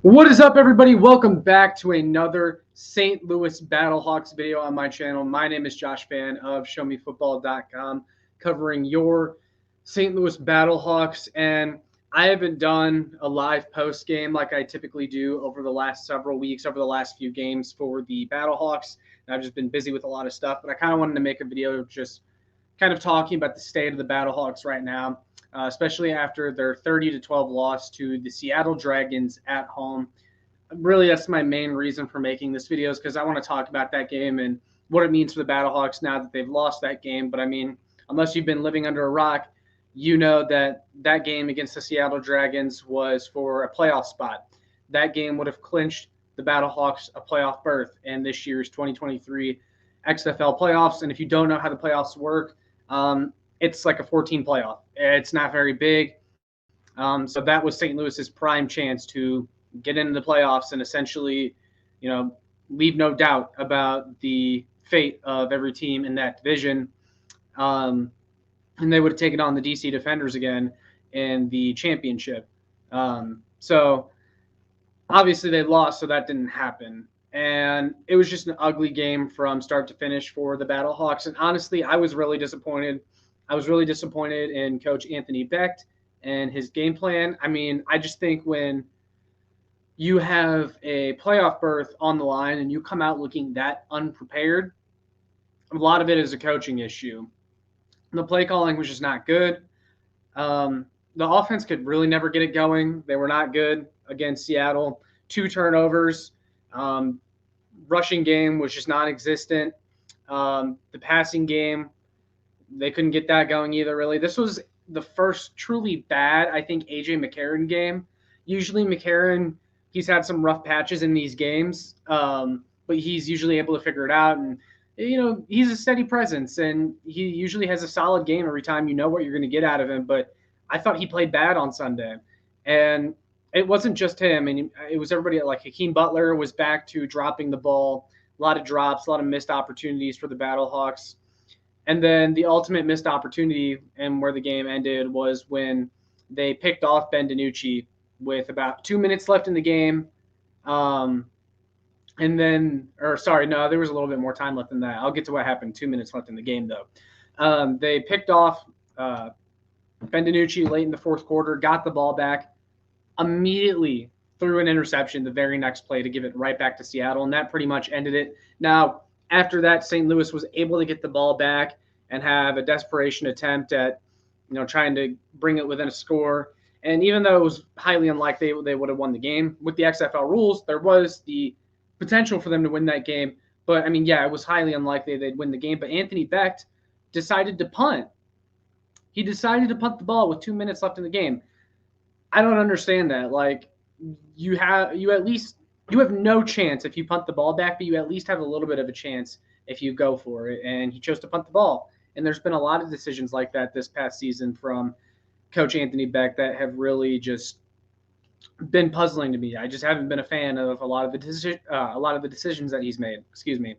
What is up, everybody? Welcome back to another St. Louis Battlehawks video on my channel. My name is Josh Fan of ShowMeFootball.com, covering your St. Louis Battlehawks. And I haven't done a live post game like I typically do over the last several weeks, over the last few games for the Battlehawks. And I've just been busy with a lot of stuff, but I kind of wanted to make a video just kind of talking about the state of the Battlehawks right now, especially after their 30-12 loss to the Seattle Dragons at home. Really, that's my main reason for making this video, is because I want to talk about that game and what it means for the Battlehawks now that they've lost that game. But I mean, unless you've been living under a rock, you know that that game against the Seattle Dragons was for a playoff spot. That game would have clinched the Battlehawks a playoff berth in this year's 2023 XFL playoffs. And if you don't know how the playoffs work, it's like a 14 playoff. It's not very big. So that was St. Louis's prime chance to get into the playoffs and essentially, leave no doubt about the fate of every team in that division. And they would have taken on the DC Defenders again in the championship. So obviously they lost, so that didn't happen. And it was just an ugly game from start to finish for the Battlehawks. And honestly, I was really disappointed. I was really disappointed in Coach Anthony Becht and his game plan. I mean, I just think when you have a playoff berth on the line and you come out looking that unprepared, a lot of it is a coaching issue. The play calling was just not good. The offense could really never get it going. They were not good against Seattle. 2 turnovers. Rushing game was just non-existent. The passing game, they couldn't get that going either, really. This was the first truly bad, I think, A.J. McCarron game. Usually McCarron, he's had some rough patches in these games, but he's usually able to figure it out. And, he's a steady presence, and he usually has a solid game every time. You know what you're going to get out of him. But I thought he played bad on Sunday. And it wasn't just him. And it was everybody. Like Hakeem Butler was back to dropping the ball. A lot of drops, a lot of missed opportunities for the Battlehawks. And then the ultimate missed opportunity and where the game ended was when they picked off Ben DiNucci with about 2 minutes left in the game. There was a little bit more time left than that. I'll get to what happened 2 minutes left in the game, though. They picked off Ben DiNucci late in the fourth quarter, got the ball back, immediately threw an interception the very next play to give it right back to Seattle, and that pretty much ended it. Now, after that, St. Louis was able to get the ball back and have a desperation attempt at, trying to bring it within a score. And even though it was highly unlikely they would have won the game, with the XFL rules, there was the potential for them to win that game. But, it was highly unlikely they'd win the game. But Anthony Becht decided to punt. He decided to punt the ball with 2 minutes left in the game. I don't understand that. Like, you have no chance if you punt the ball back, but you at least have a little bit of a chance if you go for it. And he chose to punt the ball. And there's been a lot of decisions like that this past season from Coach Anthony Becht that have really just been puzzling to me. I just haven't been a fan of a lot of the decisions that he's made. Excuse me.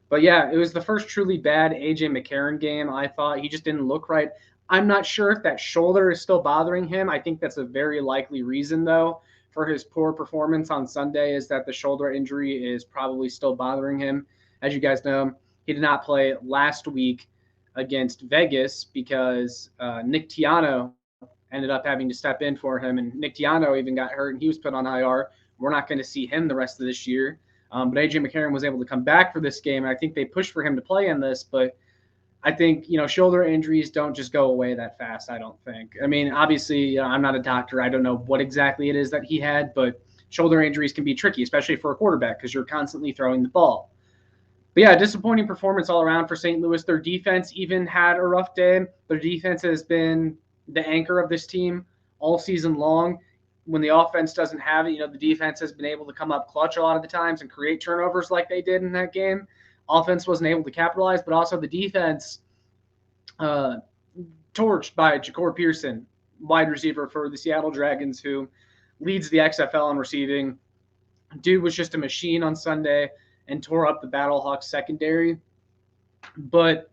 But yeah, it was the first truly bad A.J. McCarron game. I thought he just didn't look right. I'm not sure if that shoulder is still bothering him. I think that's a very likely reason, though, for his poor performance on Sunday, is that the shoulder injury is probably still bothering him. As you guys know, he did not play last week against Vegas because Nick Tiano ended up having to step in for him, and Nick Tiano even got hurt, and he was put on IR. We're not going to see him the rest of this year. But A.J. McCarron was able to come back for this game, and I think they pushed for him to play in this, but I think, shoulder injuries don't just go away that fast, I don't think. Obviously, I'm not a doctor. I don't know what exactly it is that he had, but shoulder injuries can be tricky, especially for a quarterback, because you're constantly throwing the ball. But yeah, disappointing performance all around for St. Louis. Their defense even had a rough day. Their defense has been the anchor of this team all season long. When the offense doesn't have it, the defense has been able to come up clutch a lot of the times and create turnovers like they did in that game. Offense wasn't able to capitalize, but also the defense torched by Ja'Cour Pearson, wide receiver for the Seattle Dragons, who leads the XFL in receiving. Dude was just a machine on Sunday and tore up the Battlehawks secondary. But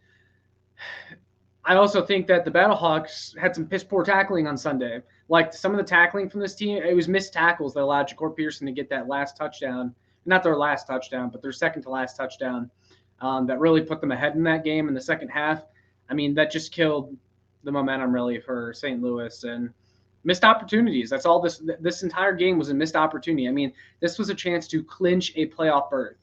I also think that the Battlehawks had some piss poor tackling on Sunday. Like some of the tackling from this team, it was missed tackles that allowed Ja'Cory Pearson to get that last touchdown. Not their last touchdown, but their second to last touchdown. That really put them ahead in that game in the second half. I mean, that just killed the momentum really for St. Louis and missed opportunities. That's all this entire game was a missed opportunity. I mean, this was a chance to clinch a playoff berth,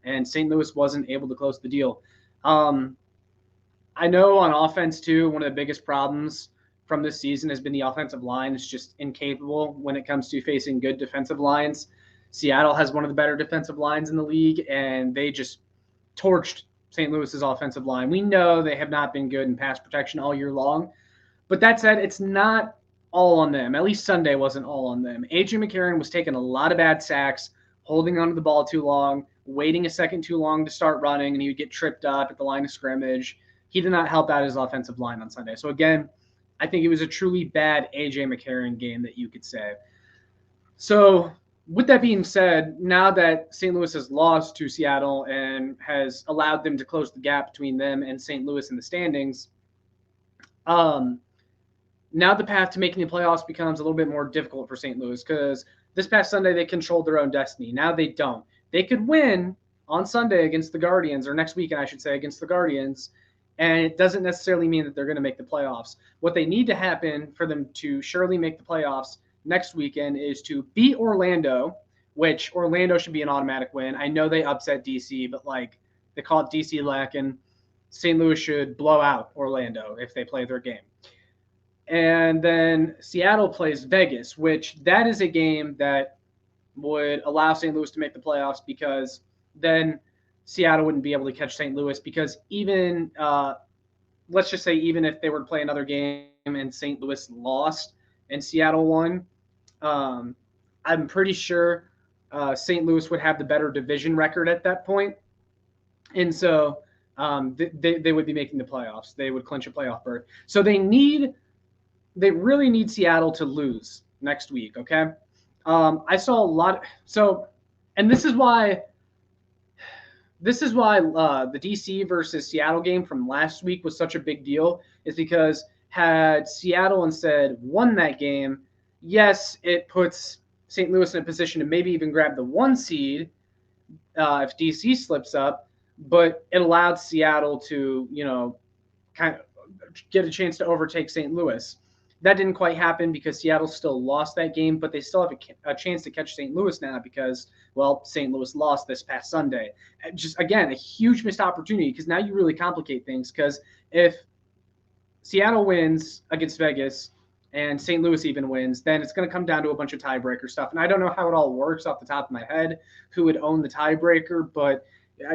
and St. Louis wasn't able to close the deal. I know on offense too, one of the biggest problems from this season has been the offensive line is just incapable when it comes to facing good defensive lines. Seattle has one of the better defensive lines in the league, and they just torched St. Louis's offensive line. We know they have not been good in pass protection all year long, but that said, it's not all on them. At least Sunday wasn't all on them. A.J. McCarron was taking a lot of bad sacks, holding onto the ball too long, waiting a second too long to start running, and he would get tripped up at the line of scrimmage. He did not help out his offensive line on Sunday. So again, I think it was a truly bad A.J. McCarron game that you could say. So with that being said, now that St. Louis has lost to Seattle and has allowed them to close the gap between them and St. Louis in the standings, now the path to making the playoffs becomes a little bit more difficult for St. Louis because this past Sunday they controlled their own destiny. Now they don't. They could win on Sunday against the Guardians, or next weekend, I should say, against the Guardians, and it doesn't necessarily mean that they're going to make the playoffs. What they need to happen for them to surely make the playoffs next weekend is to beat Orlando, which Orlando should be an automatic win. I know they upset DC, but like they call it DC lack, and St. Louis should blow out Orlando if they play their game. And then Seattle plays Vegas, which that is a game that would allow St. Louis to make the playoffs because then Seattle wouldn't be able to catch St. Louis because even let's just say even if they were to play another game and St. Louis lost and Seattle won, I'm pretty sure St. Louis would have the better division record at that point. And so they would be making the playoffs. They would clinch a playoff berth. So they really need Seattle to lose next week, okay? I saw a lot. And this is why the DC versus Seattle game from last week was such a big deal, is because had Seattle instead won that game, yes, it puts St. Louis in a position to maybe even grab the 1 seed if DC slips up, but it allowed Seattle to, kind of get a chance to overtake St. Louis. That didn't quite happen because Seattle still lost that game, but they still have a chance to catch St. Louis now because, well, St. Louis lost this past Sunday. Just, again, a huge missed opportunity because now you really complicate things because if Seattle wins against Vegas and St. Louis even wins, then it's going to come down to a bunch of tiebreaker stuff. And I don't know how it all works off the top of my head, who would own the tiebreaker, but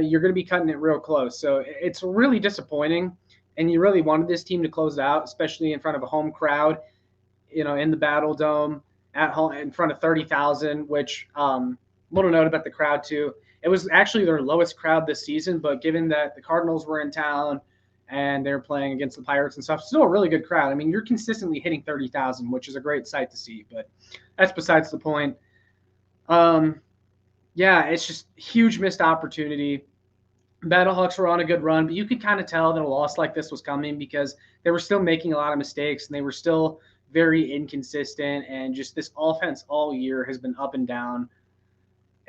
you're going to be cutting it real close. So it's really disappointing. And you really wanted this team to close it out, especially in front of a home crowd, in the Battle Dome at home in front of 30,000, which little note about the crowd too. It was actually their lowest crowd this season, but given that the Cardinals were in town and they're playing against the Pirates and stuff, still a really good crowd. I mean, you're consistently hitting 30,000, which is a great sight to see, but that's besides the point. Yeah, it's just huge missed opportunity. Battlehawks were on a good run, but you could kind of tell that a loss like this was coming because they were still making a lot of mistakes and they were still very inconsistent. And just this offense all year has been up and down.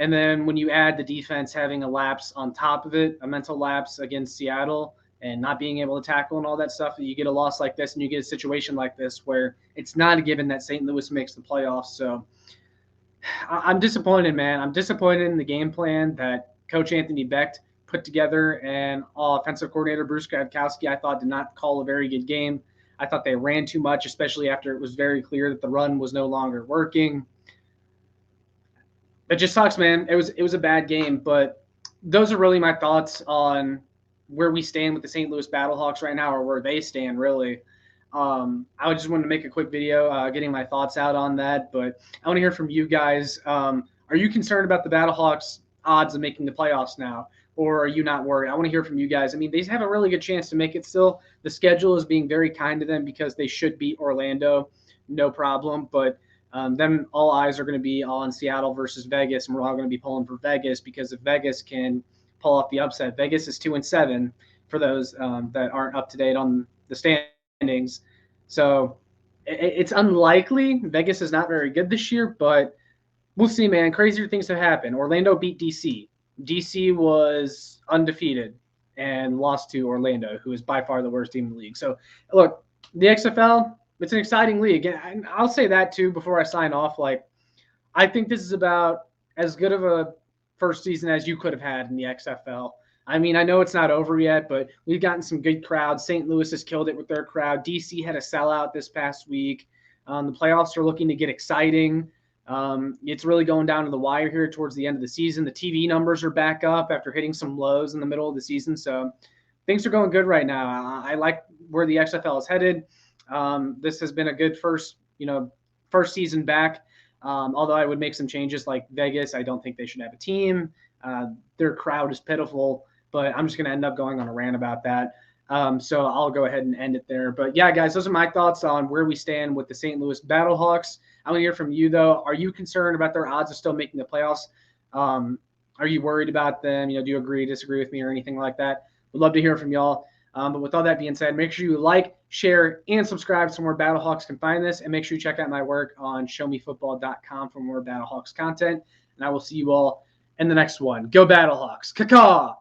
And then when you add the defense having a lapse on top of it, a mental lapse against Seattle and not being able to tackle and all that stuff, you get a loss like this and you get a situation like this where it's not a given that St. Louis makes the playoffs. So I'm disappointed, man. I'm disappointed in the game plan that Coach Anthony Becht put together, and offensive coordinator Bruce Gradkowski, I thought, did not call a very good game. I thought they ran too much, especially after it was very clear that the run was no longer working. It just sucks, man. It was a bad game, but those are really my thoughts on where we stand with the St. Louis Battlehawks right now, or where they stand, really. I just wanted to make a quick video getting my thoughts out on that, but I want to hear from you guys. Are you concerned about the Battlehawks' odds of making the playoffs now? Or are you not worried? I want to hear from you guys. I mean, they have a really good chance to make it still. The schedule is being very kind to them because they should beat Orlando, no problem. But then all eyes are going to be on Seattle versus Vegas, and we're all going to be pulling for Vegas because if Vegas can pull off the upset, Vegas is 2-7 for those that aren't up to date on the standings. So it's unlikely. Vegas is not very good this year, but we'll see, man. Crazier things have happened. Orlando beat DC. DC was undefeated and lost to Orlando, who is by far the worst team in the league. So, look, the XFL, it's an exciting league. And I'll say that, too, before I sign off. Like, I think this is about as good of a first season as you could have had in the XFL. I mean, I know it's not over yet, but we've gotten some good crowds. St. Louis has killed it with their crowd. DC had a sellout this past week. The playoffs are looking to get exciting. It's really going down to the wire here towards the end of the season. The TV numbers are back up after hitting some lows in the middle of the season. So things are going good right now. I like where the XFL is headed. This has been a good first season back. Although I would make some changes like Vegas. I don't think they should have a team. Their crowd is pitiful, but I'm just going to end up going on a rant about that. So I'll go ahead and end it there. But yeah, guys, those are my thoughts on where we stand with the St. Louis Battlehawks. I want to hear from you, though. Are you concerned about their odds of still making the playoffs? Are you worried about them? Do you agree, disagree with me, or anything like that? Would love to hear from y'all. But with all that being said, make sure you like, share, and subscribe so more Battlehawks can find this. And make sure you check out my work on showmefootball.com for more Battlehawks content. And I will see you all in the next one. Go Battlehawks. Caw-caw!